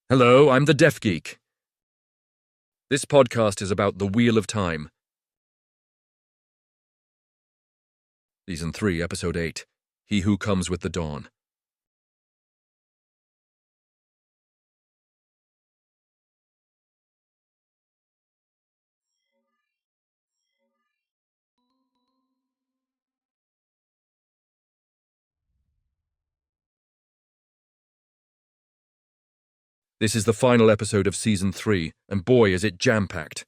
Hello, I'm the Deaf Geek. This podcast is about the Wheel of Time. Season 3, Episode 8, He Who Comes with the Dawn. This is the final episode of Season 3, and boy is it jam-packed.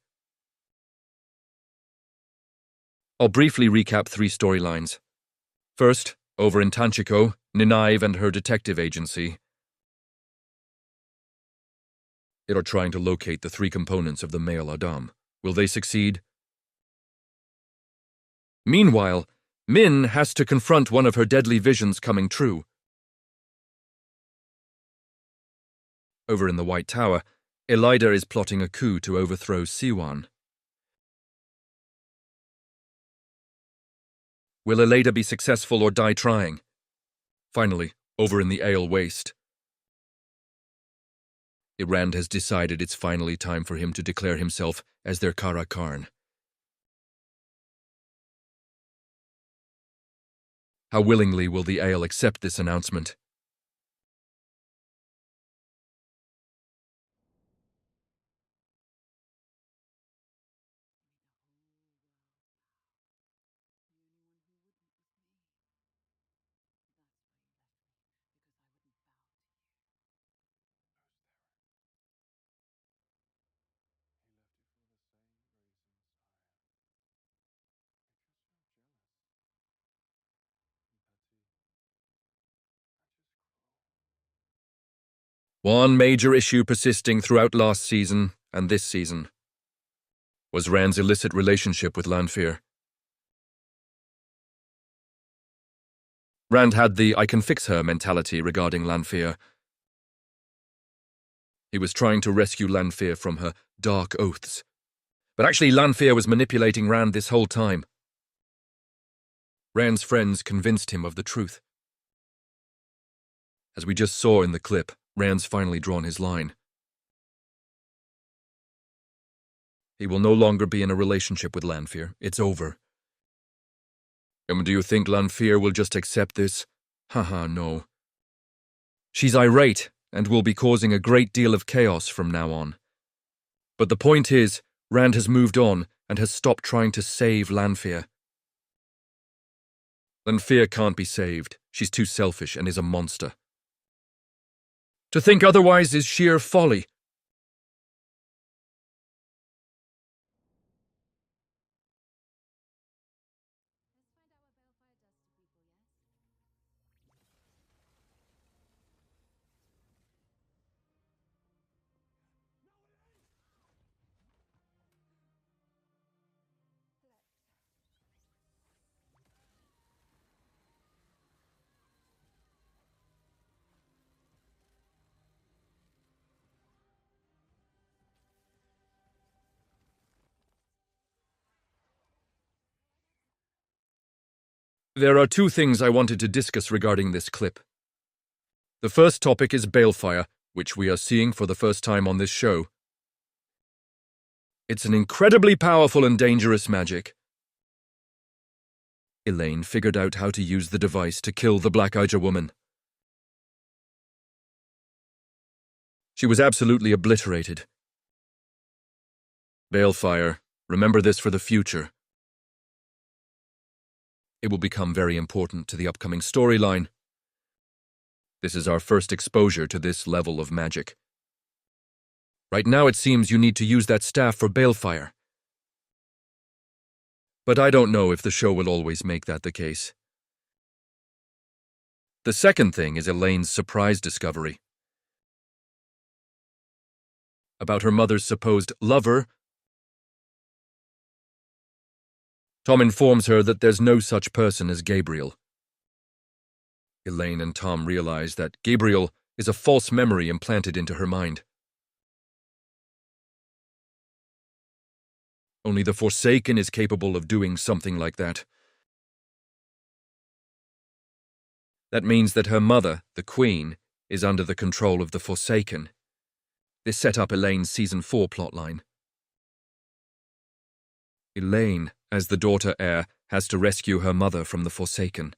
I'll briefly recap 3 storylines. First, over in Tanchico, Nynaeve and her detective agency are trying to locate the 3 components of the male Adam. Will they succeed? Meanwhile, Min has to confront one of her deadly visions coming true. Over in the White Tower, Elida is plotting a coup to overthrow Siuan. Will Elida be successful or die trying? Finally, over in the Ale Waste, Rand has decided it's finally time for him to declare himself as their Kara Karn. How willingly will the Ale accept this announcement? One major issue persisting throughout last season and this season was Rand's illicit relationship with Lanfear. Rand had the I-can-fix-her mentality regarding Lanfear. He was trying to rescue Lanfear from her dark oaths. But actually Lanfear was manipulating Rand this whole time. Rand's friends convinced him of the truth. As we just saw in the clip, Rand's finally drawn his line. He will no longer be in a relationship with Lanfear. It's over. And do you think Lanfear will just accept this? Haha, no. She's irate and will be causing a great deal of chaos from now on. But the point is, Rand has moved on and has stopped trying to save Lanfear. Lanfear can't be saved. She's too selfish and is a monster. To think otherwise is sheer folly. There are 2 things I wanted to discuss regarding this clip. The first topic is Balefire, which we are seeing for the first time on this show. It's an incredibly powerful and dangerous magic. Elaine figured out how to use the device to kill the Black Aja woman. She was absolutely obliterated. Balefire, remember this for the future. It will become very important to the upcoming storyline. This is our first exposure to this level of magic. Right now it seems you need to use that staff for Balefire. But I don't know if the show will always make that the case. The second thing is Elaine's surprise discovery about her mother's supposed lover. Tom informs her that there's no such person as Gabriel. Elaine and Tom realize that Gabriel is a false memory implanted into her mind. Only the Forsaken is capable of doing something like that. That means that her mother, the Queen, is under the control of the Forsaken. This set up Elaine's Season 4 plotline. Elaine, as the daughter heir, has to rescue her mother from the Forsaken.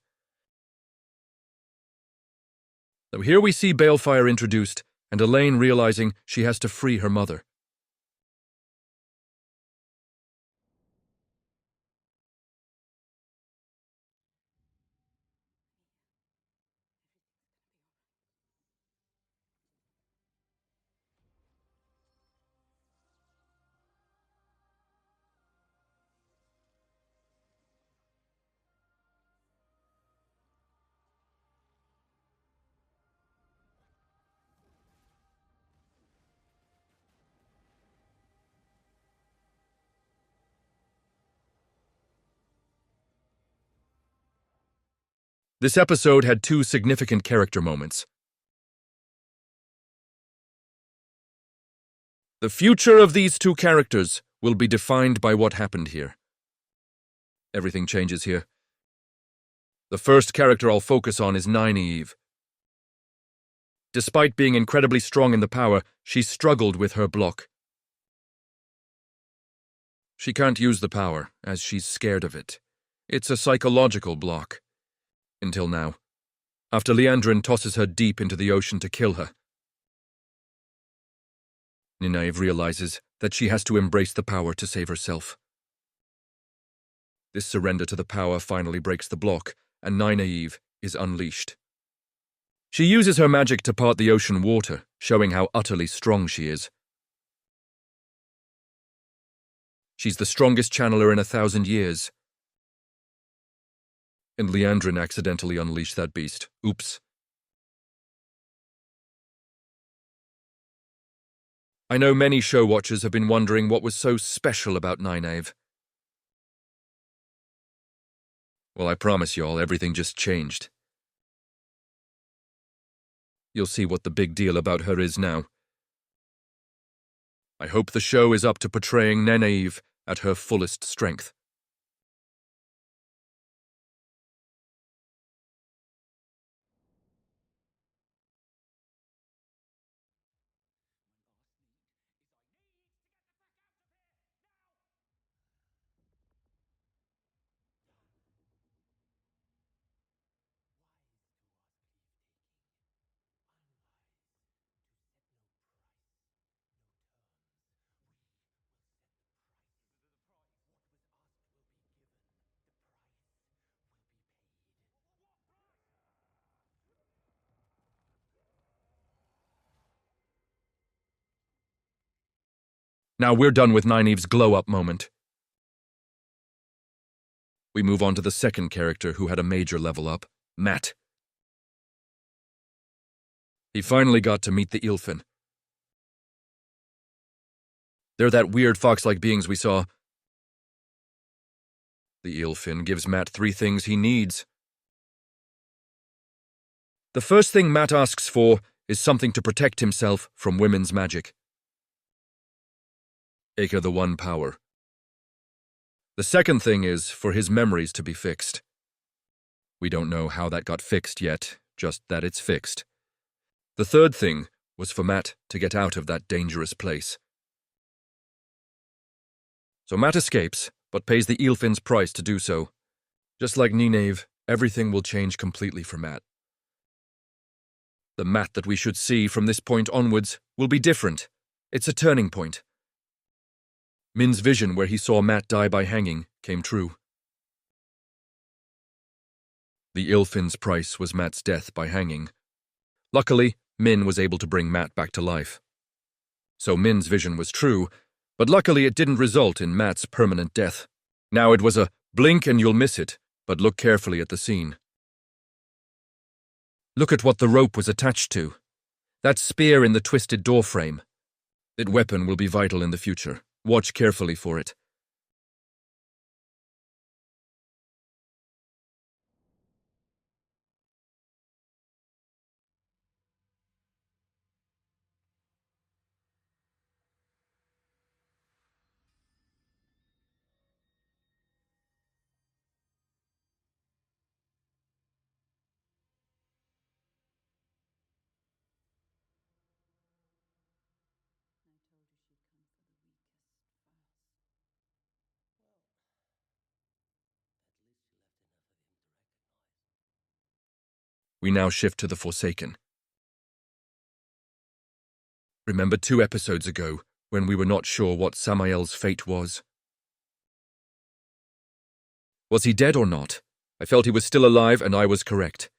So here we see Balefire introduced, and Elaine realizing she has to free her mother. This episode had two significant character moments. The future of these two characters will be defined by what happened here. Everything changes here. The first character I'll focus on is Nynaeve. Despite being incredibly strong in the power, she's struggled with her block. She can't use the power, as she's scared of it. It's a psychological block. Until now. After Liandrin tosses her deep into the ocean to kill her. Nynaeve realizes that she has to embrace the power to save herself. This surrender to the power finally breaks the block, and Nynaeve is unleashed. She uses her magic to part the ocean water, showing how utterly strong she is. She's the strongest channeler in 1,000 years. And Liandrin accidentally unleashed that beast. Oops. I know many show watchers have been wondering what was so special about Nynaeve. Well, I promise y'all, everything just changed. You'll see what the big deal about her is now. I hope the show is up to portraying Nynaeve at her fullest strength. Now we're done with Nynaeve's glow-up moment. We move on to the second character who had a major level up, Mat. He finally got to meet the Eelfinn. They're that weird fox-like beings we saw. The Eelfinn gives Mat 3 things he needs. The first thing Mat asks for is something to protect himself from women's magic. aka the One Power. The second thing is for his memories to be fixed. We don't know how that got fixed yet, just that it's fixed. The third thing was for Mat to get out of that dangerous place. So Mat escapes, but pays the Eelfinn's price to do so. Just like Nynaeve, everything will change completely for Mat. The Mat that we should see from this point onwards will be different. It's a turning point. Min's vision where he saw Mat die by hanging came true. The Eelfinn's price was Mat's death by hanging. Luckily, Min was able to bring Mat back to life. So Min's vision was true, but luckily it didn't result in Mat's permanent death. Now it was a blink and you'll miss it, but look carefully at the scene. Look at what the rope was attached to. That spear in the twisted doorframe. That weapon will be vital in the future. Watch carefully for it. We now shift to the Forsaken. Remember 2 episodes ago, when we were not sure what Sammael's fate was? Was he dead or not? I felt he was still alive, and I was correct.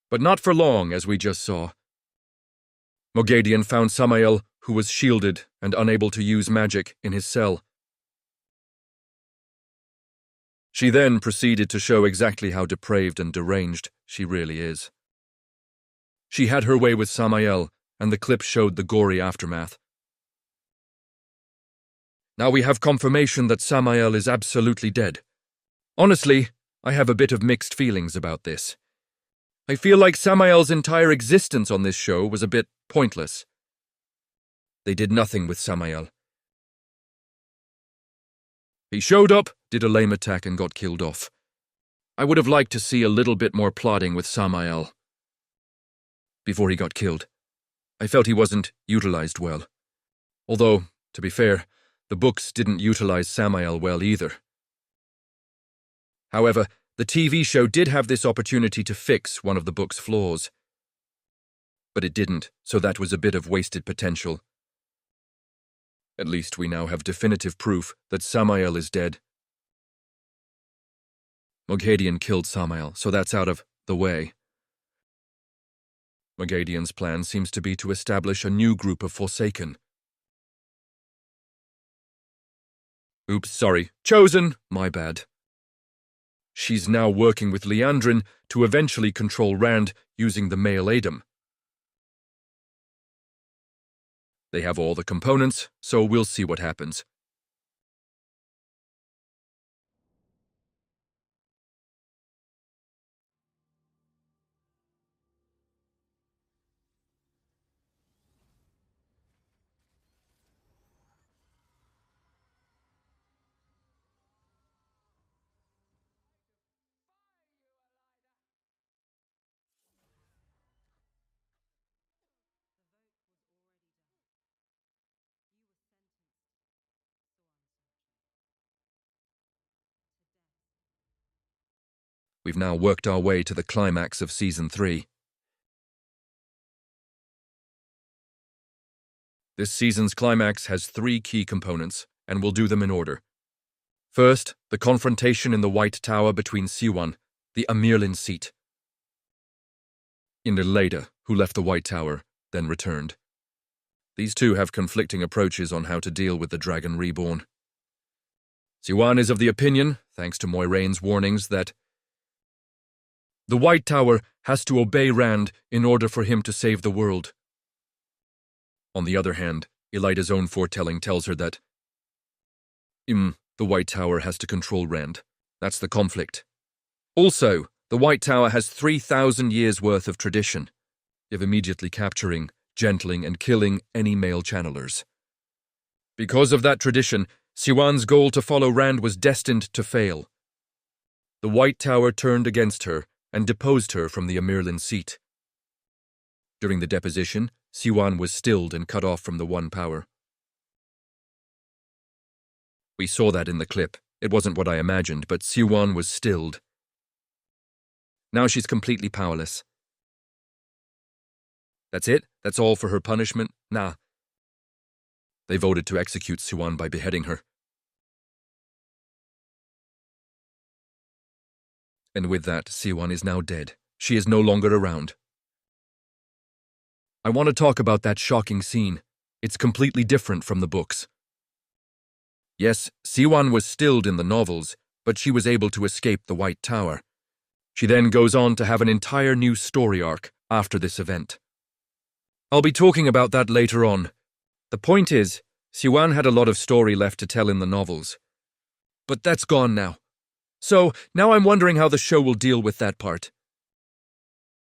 But not for long, as we just saw. Moghedien found Sammael, who was shielded and unable to use magic, in his cell. She then proceeded to show exactly how depraved and deranged she really is. She had her way with Sammael, and the clip showed the gory aftermath. Now we have confirmation that Sammael is absolutely dead. Honestly, I have a bit of mixed feelings about this. I feel like Sammael's entire existence on this show was a bit pointless. They did nothing with Sammael. He showed up, did a lame attack, and got killed off. I would have liked to see a little bit more plotting with Sammael before he got killed. I felt he wasn't utilized well. Although, to be fair, the books didn't utilize Sammael well either. However, the TV show did have this opportunity to fix one of the book's flaws. But it didn't, so that was a bit of wasted potential. At least we now have definitive proof that Sammael is dead. Moghedien killed Sammael, so that's out of the way. Moghedien's plan seems to be to establish a new group of Forsaken. Oops, sorry. Chosen! My bad. She's now working with Liandrin to eventually control Rand using the male Adam. They have all the components, so we'll see what happens. We've now worked our way to the climax of Season 3. This season's climax has 3 key components, and we'll do them in order. First, the confrontation in the White Tower between Siuan, the Amirlin seat, and Leda, who left the White Tower, then returned. These two have conflicting approaches on how to deal with the Dragon Reborn. Siuan is of the opinion, thanks to Moiraine's warnings, that the White Tower has to obey Rand in order for him to save the world. On the other hand, Elida's own foretelling tells her that the White Tower has to control Rand. That's the conflict. Also, the White Tower has 3,000 years' worth of tradition of immediately capturing, gentling, and killing any male channelers. Because of that tradition, Siuan's goal to follow Rand was destined to fail. The White Tower turned against her and deposed her from the Amirlin seat. During the deposition, Siuan was stilled and cut off from the One Power. We saw that in the clip. It wasn't what I imagined, but Siuan was stilled. Now she's completely powerless. That's it? That's all for her punishment? Nah. They voted to execute Siuan by beheading her. And with that, Siuan is now dead. She is no longer around. I want to talk about that shocking scene. It's completely different from the books. Yes, Siuan was stilled in the novels, but she was able to escape the White Tower. She then goes on to have an entire new story arc after this event. I'll be talking about that later on. The point is, Siuan had a lot of story left to tell in the novels. But that's gone now. So, now I'm wondering how the show will deal with that part.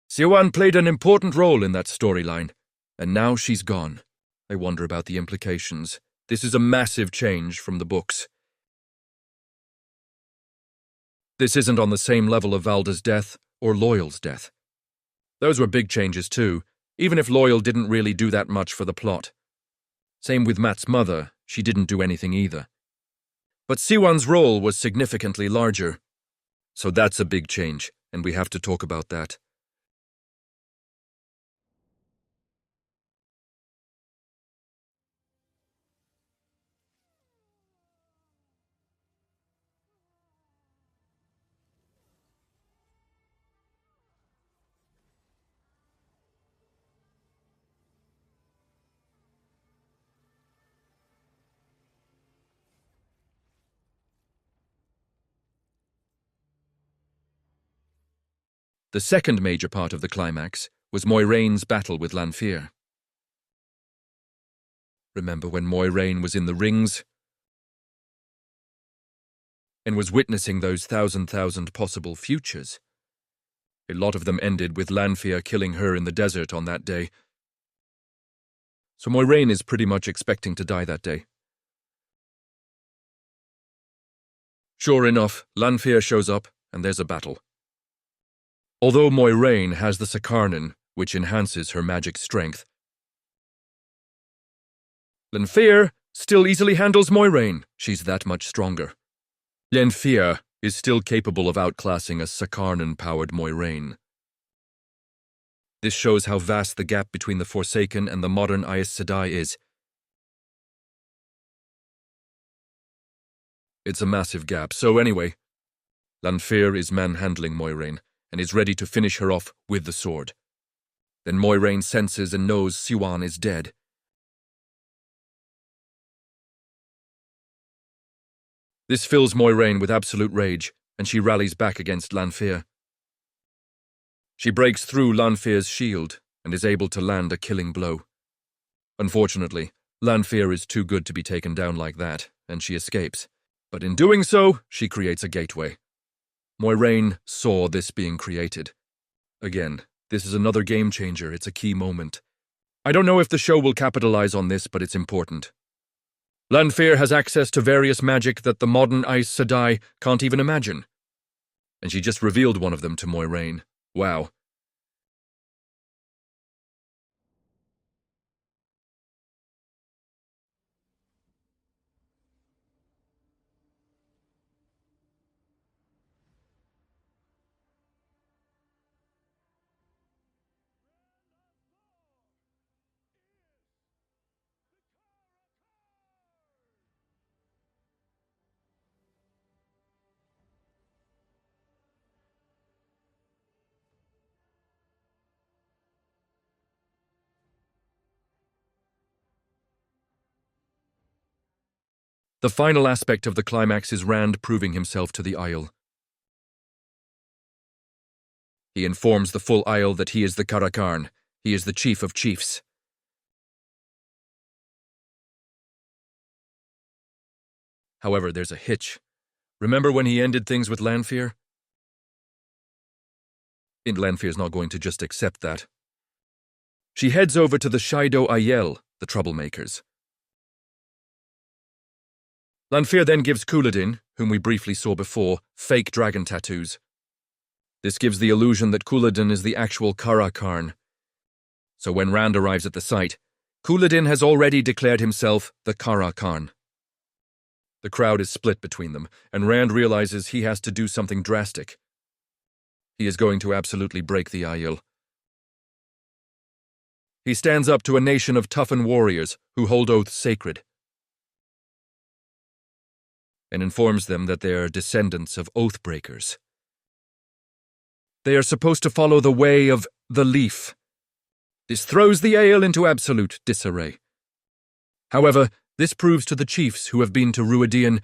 Siuan played an important role in that storyline, and now she's gone. I wonder about the implications. This is a massive change from the books. This isn't on the same level of Valda's death or Loyal's death. Those were big changes too, even if Loyal didn't really do that much for the plot. Same with Mat's mother, she didn't do anything either. But Siuan's role was significantly larger. So that's a big change, and we have to talk about that. The second major part of the climax was Moiraine's battle with Lanfear. Remember when Moiraine was in the rings and was witnessing those thousand possible futures? A lot of them ended with Lanfear killing her in the desert on that day. So Moiraine is pretty much expecting to die that day. Sure enough, Lanfear shows up, and there's a battle. Although Moiraine has the Sakarnan, which enhances her magic strength, Lanfear still easily handles Moiraine. She's that much stronger. Lanfear is still capable of outclassing a Sakarnan-powered Moiraine. This shows how vast the gap between the Forsaken and the modern Aes Sedai is. It's a massive gap, so anyway, Lanfear is manhandling Moiraine and is ready to finish her off with the sword. Then Moiraine senses and knows Siuan is dead. This fills Moiraine with absolute rage, and she rallies back against Lanfear. She breaks through Lanfear's shield and is able to land a killing blow. Unfortunately, Lanfear is too good to be taken down like that, and she escapes. But in doing so, she creates a gateway. Moiraine saw this being created. Again, this is another game changer. It's a key moment. I don't know if the show will capitalize on this, but it's important. Lanfear has access to various magic that the modern Aes Sedai can't even imagine. And she just revealed one of them to Moiraine. Wow. The final aspect of the climax is Rand proving himself to the Isle. He informs the full Isle that he is the Karakarn. He is the chief of chiefs. However, there's a hitch. Remember when he ended things with Lanfear? And Lanfear's not going to just accept that. She heads over to the Shaido Aiel, the troublemakers. Lanfear then gives Couladin, whom we briefly saw before, fake dragon tattoos. This gives the illusion that Couladin is the actual Karakarn. So when Rand arrives at the site, Couladin has already declared himself the Karakarn. The crowd is split between them, and Rand realizes he has to do something drastic. He is going to absolutely break the Aiel. He stands up to a nation of toughened warriors who hold oaths sacred, and informs them that they are descendants of oathbreakers. They are supposed to follow the way of the Leaf. This throws the Aiel into absolute disarray. However, this proves to the chiefs who have been to Ruadian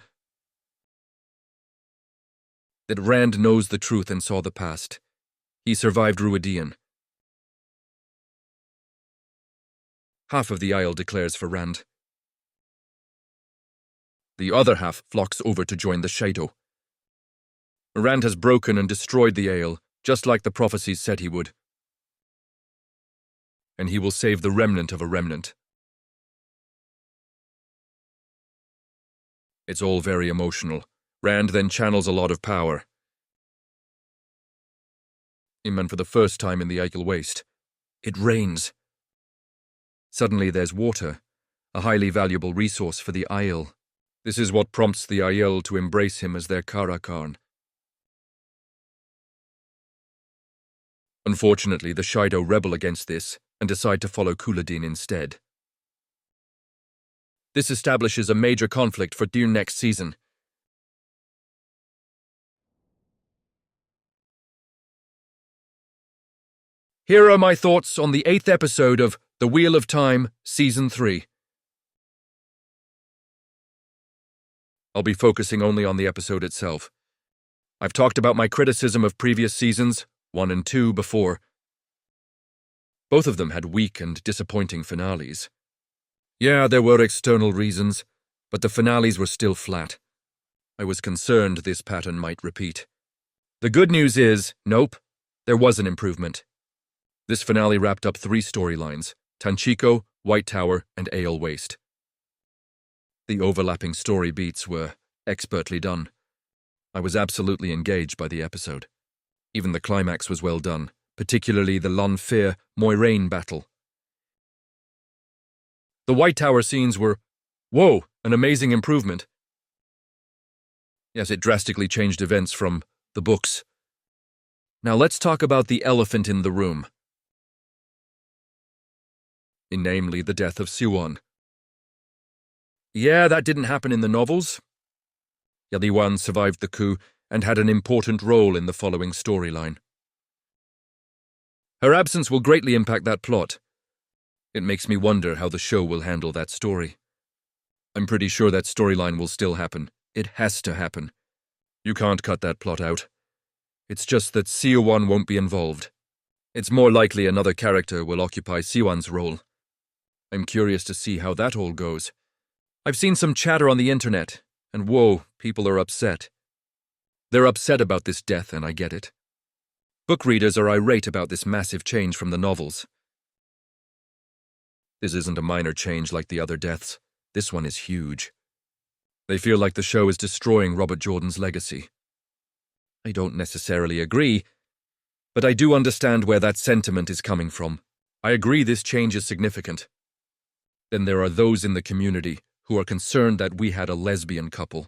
that Rand knows the truth and saw the past. He survived Ruadian. Half of the Aiel declares for Rand. The other half flocks over to join the Shaido. Rand has broken and destroyed the Aiel, just like the prophecies said he would. And he will save the remnant of a remnant. It's all very emotional. Rand then channels a lot of power. And for the first time in the Aiel Waste, it rains. Suddenly there's water, a highly valuable resource for the Aiel. This is what prompts the Aiel to embrace him as their Karakarn. Unfortunately, the Shaido rebel against this and decide to follow Couladin instead. This establishes a major conflict for Dune next season. Here are my thoughts on the 8th episode of The Wheel of Time, Season 3. I'll be focusing only on the episode itself. I've talked about my criticism of previous seasons. 1 and 2 before. Both of them had weak and disappointing finales. Yeah, there were external reasons, but the finales were still flat. I was concerned this pattern might repeat. The good news is, nope, there was an improvement. This finale wrapped up 3 storylines: Tanchico, White Tower, and Ale Waste. The overlapping story beats were expertly done. I was absolutely engaged by the episode. Even the climax was well done, particularly the Lanfear-Moiraine battle. The White Tower scenes were, whoa, an amazing improvement. Yes, it drastically changed events from the books. Now let's talk about the elephant in the room. Namely, the death of Siuan. Yeah, that didn't happen in the novels. Siuan survived the coup and had an important role in the following storyline. Her absence will greatly impact that plot. It makes me wonder how the show will handle that story. I'm pretty sure that storyline will still happen. It has to happen. You can't cut that plot out. It's just that Siuan won't be involved. It's more likely another character will occupy Siuan's role. I'm curious to see how that all goes. I've seen some chatter on the internet, and whoa, people are upset. They're upset about this death, and I get it. Book readers are irate about this massive change from the novels. This isn't a minor change like the other deaths. This one is huge. They feel like the show is destroying Robert Jordan's legacy. I don't necessarily agree, but I do understand where that sentiment is coming from. I agree this change is significant. Then there are those in the community who are concerned that we had a lesbian couple,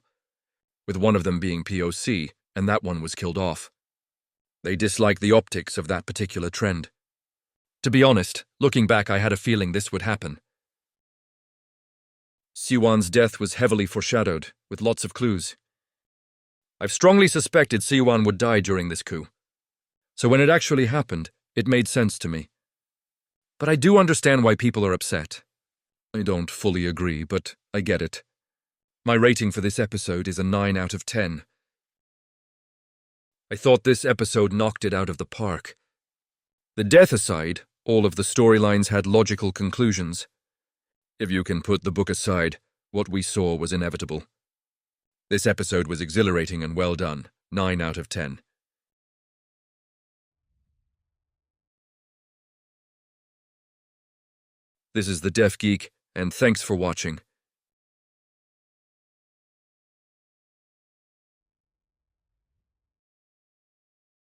with one of them being POC, and that one was killed off. They dislike the optics of that particular trend. To be honest, looking back, I had a feeling this would happen. Siuan's death was heavily foreshadowed, with lots of clues. I've strongly suspected Siuan would die during this coup. So when it actually happened, it made sense to me. But I do understand why people are upset. I don't fully agree, but I get it. My rating for this episode is a 9 out of 10. I thought this episode knocked it out of the park. The death aside, all of the storylines had logical conclusions. If you can put the book aside, what we saw was inevitable. This episode was exhilarating and well done. 9 out of 10. This is the Deaf Geek, and thanks for watching.